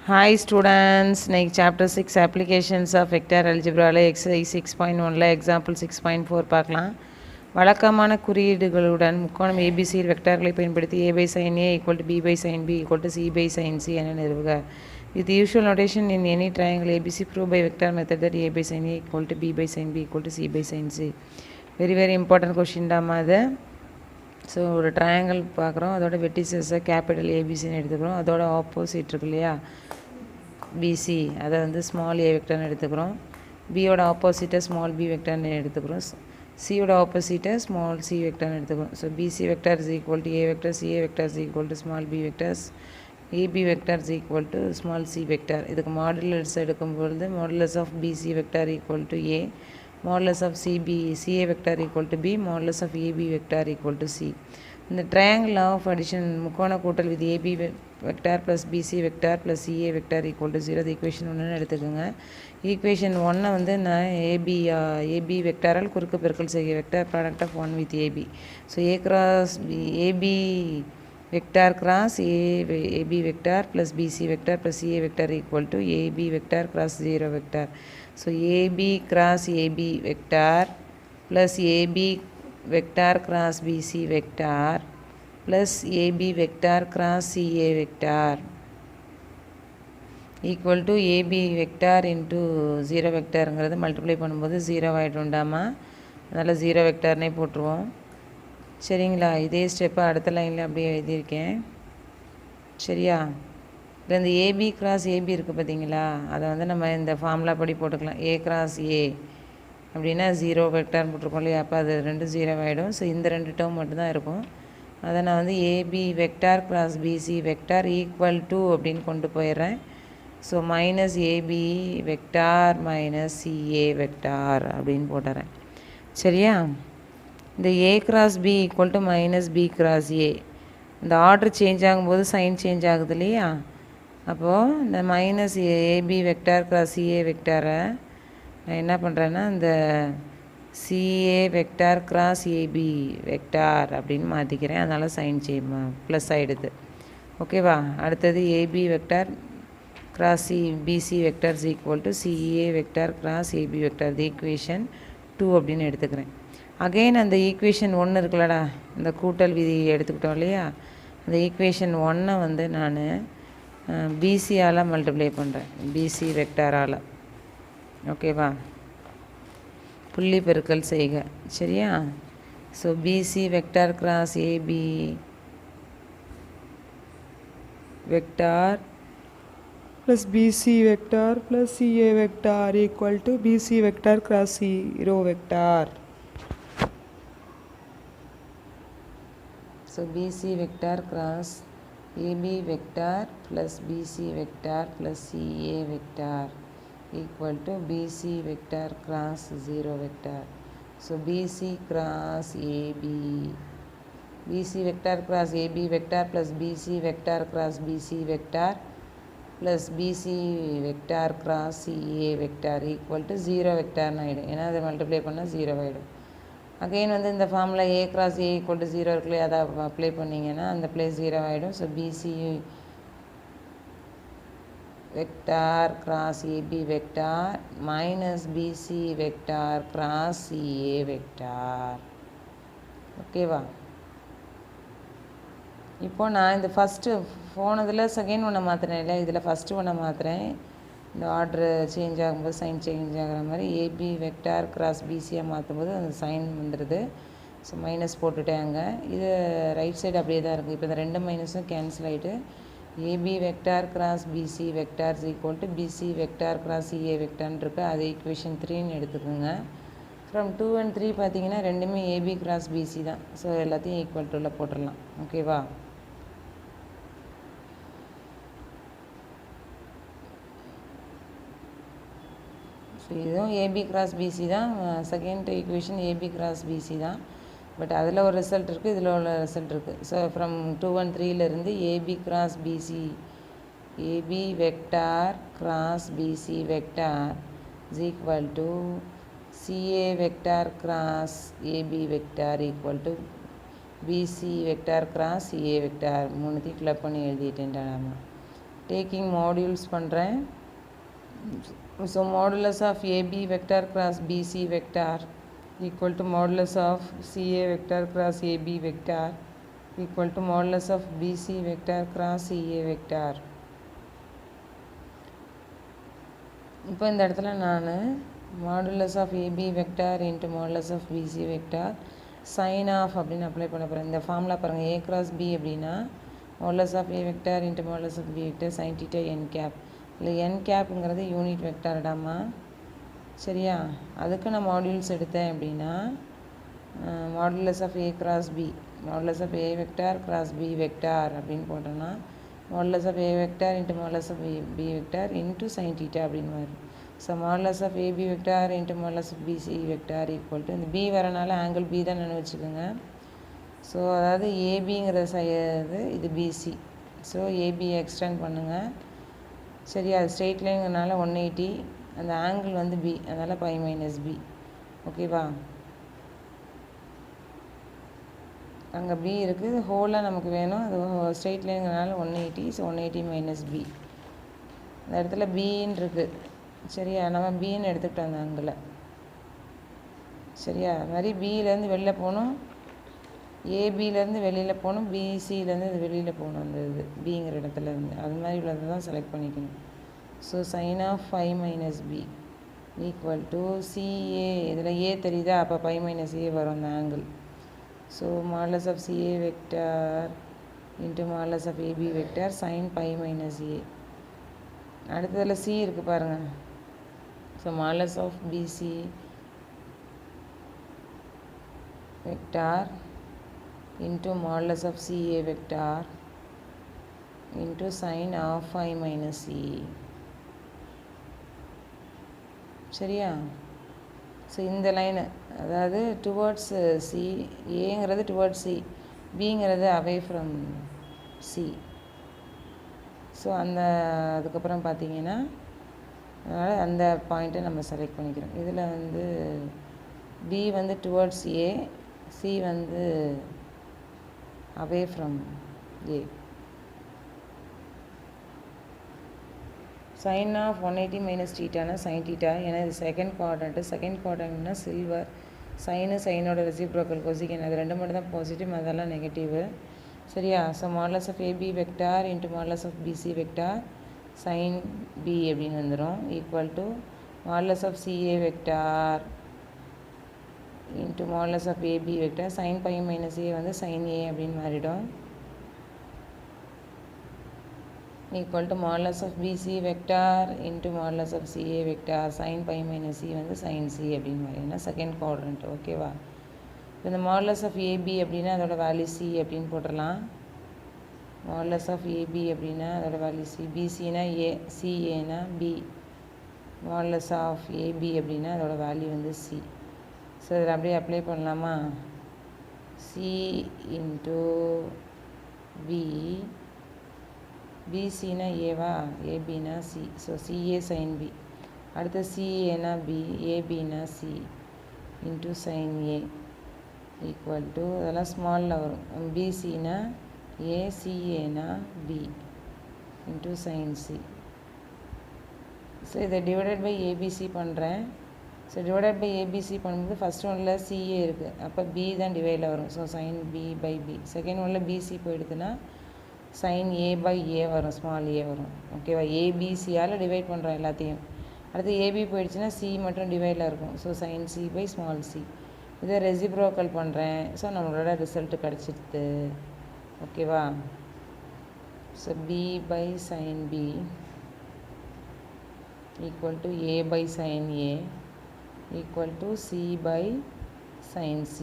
Hi students, next chapter 6 applications of vector algebra exercise 6.1 example 6.4 பார்க்கலாம். வழக்கமான குறியீடுகளுடன் முக்கோணம் ஏபிசியில் வெக்டார்களை பயன்படுத்தி a by sin a equal to b by sin b equal to c by sin c என நிறுவுக. With the usual notation in any triangle ABC, prove by vector method that a by sin a equal to b by sin b equal to c by sin c. Very important question தாம்மா அது. So ஒரு triangle பார்க்குறோம், அதோட வெர்டிசஸை capital ஏபிசின்னு எடுத்துக்கிறோம், அதோட opposite இருக்கு இல்லையா PC, அதை வந்து ஸ்மால் ஏ வெக்டர்னு எடுத்துக்கிறோம், பியோட ஆப்போசிட்டை ஸ்மால் பி வெக்டர்னு எடுத்துக்கிறோம், சியோட ஆப்போசிட்டை ஸ்மால் சி வெக்டர்னு எடுத்துக்கிறோம். So BC vector is equal to A vector, CA vector is equal to small B vectors, AB vector is equal to small C vector. இதுக்கு modulus எடுக்கும்பொழுது modulus of BC vector equal to A, modulus of CA vector equal to B, modulus of AB vector equal to C. இந்த triangle of addition முக்கோண கூட்டல் with AB vector plus BC vector plus CA vector equal to 0, the equation 1 எடுத்துக்கோங்க. equation 1 வந்து நான் AB வெக்டாரால் குறுக்கு பெருக்கல் செய்ய vector product of 1 with AB. So A cross B, AB vector cross AB vector plus BC vector plus CA vector equal to AB vector cross 0 vector. So AB cross AB vector plus AB vector cross BC vector plus AB vector cross CA vector equal to AB vector into 0 vectorங்கிறது multiply பண்ணும்போது 0 ஆகிடும்டாமா, அதனால் 0 வெக்டார்னே போட்டுருவோம். சரிங்களா? இதே ஸ்டெப்பை அடுத்த லைனில் அப்படியே எழுதியிருக்கேன். சரியா? இதில் இந்த ஏபி கிராஸ் ஏபி இருக்குது பார்த்தீங்களா, அதை வந்து நம்ம இந்த ஃபார்முலா படி போட்டுக்கலாம். ஏ கிராஸ் ஏ அப்படின்னா 0 வெக்டார்னு போட்டிருக்கோம் இல்லையா, அப்போ அது 2 0 ஆகிடும். ஸோ இந்த 2 டேர்ம் மட்டும்தான் இருக்கும். அதை நான் வந்து AB vector cross BC vector equal to அப்படின்னு கொண்டு போயிடுறேன். So minus AB vector minus CA vector அப்படின்னு போட்டுறேன். சரியா? இந்த A cross B equal to minus B cross A, இந்த ஆர்டர் சேஞ்ச் ஆகும்போது சைன் சேஞ்ச் ஆகுது இல்லையா, அப்போது இந்த minus AB vector cross CA வெக்டாரை நான் என்ன பண்ணுறேன்னா இந்த CA vector cross AB vector அப்படின்னு மாற்றிக்கிறேன். அதனால் சைன் ப்ளஸ் ஆகிடுது. ஓகேவா? அடுத்தது AB vector cross BC vector is equal to CA vector cross AB vector, the equation 2 அப்படின்னு எடுத்துக்கிறேன். அகெயின் அந்த ஈக்குவேஷன் 1 இருக்குல்லடா, இந்த கூட்டல் விதி எடுத்துக்கிட்டோம் இல்லையா, அந்த ஈக்குவேஷன் 1 வந்து நான் பிசியால் மல்டிப்ளை பண்ணுறேன், பிசி வெக்டாரால். ஓகேவா? புள்ளி பெருக்கல் செய்க. சரியா? So BC vector cross AB vector plus BC vector plus CA vector equal to BC vector cross 0 vector. So BC vector cross AB vector plus BC vector plus CA vector equal to BC vector cross 0 vector. So BC cross AB, BC vector cross AB vector plus BC vector cross BC vector plus BC vector cross CA vector equal to 0 வெக்டார்னு ஆகிடும். ஏன்னா அதை multiply பண்ணால் 0 ஆகிடும். Again வந்து இந்த formula A cross A equal to 0 இருக்குல்லையே, அதை apply பண்ணிங்கன்னா அந்த பிளேஸ் 0 ஆகிடும். So BC vector cross AB vector minus BC vector cross CA vector. ஓகேவா? இப்போது நான் இந்த ஃபஸ்ட்டு போனதில் செகண்ட் ஒன்றை மாற்றுறேன் இல்லை, இதில் ஃபஸ்ட்டு ஒன்றை மாற்றுறேன். இந்த ஆர்டரு சேஞ்ச் ஆகும்போது சைன் சேஞ்ச் ஆகிற மாதிரி ஏபி வெக்டார் கிராஸ் பிசியை மாற்றும்போது அந்த சைன் வந்துடுது. ஸோ மைனஸ் போட்டுட்டேங்க. இது ரைட் சைடு அப்படியே தான் இருக்குது. இப்போ இந்த 2 மைனஸும் கேன்சல் ஆகிட்டு AB vector cross BC vector is equal to BC vector cross CA வெக்டார்னு இருக்குது. அது ஈக்குவேஷன் 3ன்னு எடுத்துக்கோங்க. ஃப்ரம் 2 and 3 பார்த்தீங்கன்னா ரெண்டுமே ஏபி கிராஸ் பிசி தான். ஸோ எல்லாத்தையும் ஈக்குவல் டுவில் போட்டுடலாம். ஓகேவா? ஸோ இதுவும் ஏபி கிராஸ் பிசி தான். Second equation AB cross BC தான். பட் அதில் ஒரு ரிசல்ட் இருக்குது, இதில் உள்ள ரிசல்ட் இருக்குது. ஸோ ஃப்ரம் 2 and 3லேருந்து AB cross BC, AB vector cross BC vector is equal to CA vector cross AB vector equal to BC vector cross CA vector. 3த்தையும் club பண்ணி எழுதிட்டேன்டா நம்ம. டேக்கிங் மாடியூல்ஸ் பண்ணுறேன். So modulus of AB vector cross BC vector equal to modulus of CA vector cross AB vector equal to modulus of BC vector cross CA vector. இப்போ இந்த இடத்துல நான் modulus of AB vector into modulus of BC vector sine of அப்படின்னு apply பண்ண போகிறேன். இந்த formula பாருங்கள், A cross B அப்படின்னா modulus of A vector into modulus of B vector sine theta n cap. இல்லை என் கேப்புங்கிறது யூனிட் வெக்டார்டாமா, சரியா? அதுக்கு நான் மாடியூல்ஸ் எடுத்தேன் அப்படின்னா modulus of A cross B, modulus of A vector cross B vector அப்படின்னு போட்டோன்னா modulus of A vector into modulus of B vector into sine theta அப்படின்னு வரும். So modulus of AB vector into modulus of BC vector equal to இந்த B வரனால angle B தான் நினச்சிக்கோங்க. So அதாவது ஏபிங்கிற இது பிசி. ஸோ ஏபி எக்ஸ்டெண்ட் பண்ணுங்கள், சரியா? அது ஸ்ட்ரெயிட் லைனுங்கிறனால 180, அந்த ஆங்கிள் வந்து பி, அதனால் பை மைனஸ் பி, ஓகேவா? அங்கே பி இருக்குது, ஹோலாக நமக்கு வேணும், அது ஸ்ட்ரெயிட் லைனுங்கிறனால 180. So 180 minus B. அந்த இடத்துல பின்னு இருக்குது, சரியா? நம்ம பின்னு எடுத்துக்கிட்டோம் அந்த ஆங்கிளை, சரியா? அது மாதிரி பியிலேருந்து வெளில போகணும், ஏபியிலேருந்து வெளியில் போகணும், பிசியிலேருந்து இது வெளியில் போகணும். அந்த இது பிங்கிற இடத்துல இருந்து அது மாதிரி உள்ளதை தான் செலக்ட் பண்ணிக்கணும். So sine of phi minus B equal to CA. இதில் ஏ தெரியுதா? அப்போ பை மைனஸ் ஏ வரும் அந்த angle. So modulus of CA vector into modulus of AB vector sine pi minus A. அடுத்ததில் சி இருக்குது பாருங்கள். So modulus of BC vector into modulus of CA vector into sin of phi minus C. சரியா? So இந்த line அதாவது towards C, ஏங்கிறது towards C, பிங்கிறது away from C. So அதுக்கப்புறம் பார்த்தீங்கன்னா அதனால் அந்த பாயிண்ட்டை நம்ம செலக்ட் பண்ணிக்கிறோம். இதில் வந்து பி வந்து டுவர்ட்ஸ் ஏ, சி வந்து away from A. Sin of 180 minus theta na sin theta. ஏன்னா இது செகண்ட் குவாட்ரண்ட்னா சில்வர். சைனோட ரெசிப்ரோக்கல் கொசிகன், அது ரெண்டு மட்டும் தான் பாசிட்டிவ், அதெல்லாம் நெகட்டிவ், சரியா? So modulus of AB vector into modulus of BC vector sine B அப்படின்னு வந்துடும் equal to modulus of CA vector into modulus of AB vector sine pi minus A வந்து sine A அப்படின்னு மாறிடும் equal to modulus of BC vector into modulus of CA vector sine pi minus C வந்து sine C அப்படின்னு மாறிடும்னா second quadrant, ஓகேவா? இப்போ இந்த modulus of AB அப்படின்னா அதோட வேல்யூ சி அப்படின்னு போட்டுடலாம். மாடுலஸ் ஆஃப் ஏபி அப்படின்னா அதோட வேல்யூ சி, பிசினா ஏ, சிஏனா பி, மாடுலஸ் ஆஃப் ஏபி அப்படின்னா அதோட வேல்யூ வந்து சி. ஸோ இதில் அப்படியே அப்ளை பண்ணலாமா? சி இன்ட்டு பி, பிசினா ஏவா, ஏபினா C, so CA sine B. அடுத்து சிஏனா பி, ஏபினா C into sine A equal to அதெல்லாம் ஸ்மாலில் வரும். பிசினா ஏ, சிஏனா B into sine C. So இதை டிவைடட் பை ஏபிசி பண்ணுறேன். ஸோ டிவைடட் பை ஏபிசி பண்ணும்போது ஃபஸ்ட் ஒன்றில் சிஏ இருக்குது, அப்போ பி தான் டிவைடில் வரும். So sine B by B. Second ஒன்றில் பிசி போயிடுதுன்னா சைன் ஏ பை ஏ வரும், ஸ்மால் ஏ வரும், ஓகேவா? ஏபிசியால் டிவைட் பண்ணுறோம் எல்லாத்தையும். அடுத்து ஏபி போயிடுச்சுன்னா சி மட்டும் டிவைடில் இருக்கும். So sine C by small C. இதை ரெசிப்ரோக்கல் பண்ணுறேன். ஸோ நம்மளோட ரிசல்ட்டு கிடச்சிடுது, ஓகேவா? So B by sine B equal to A by sine A equal to C by sin C.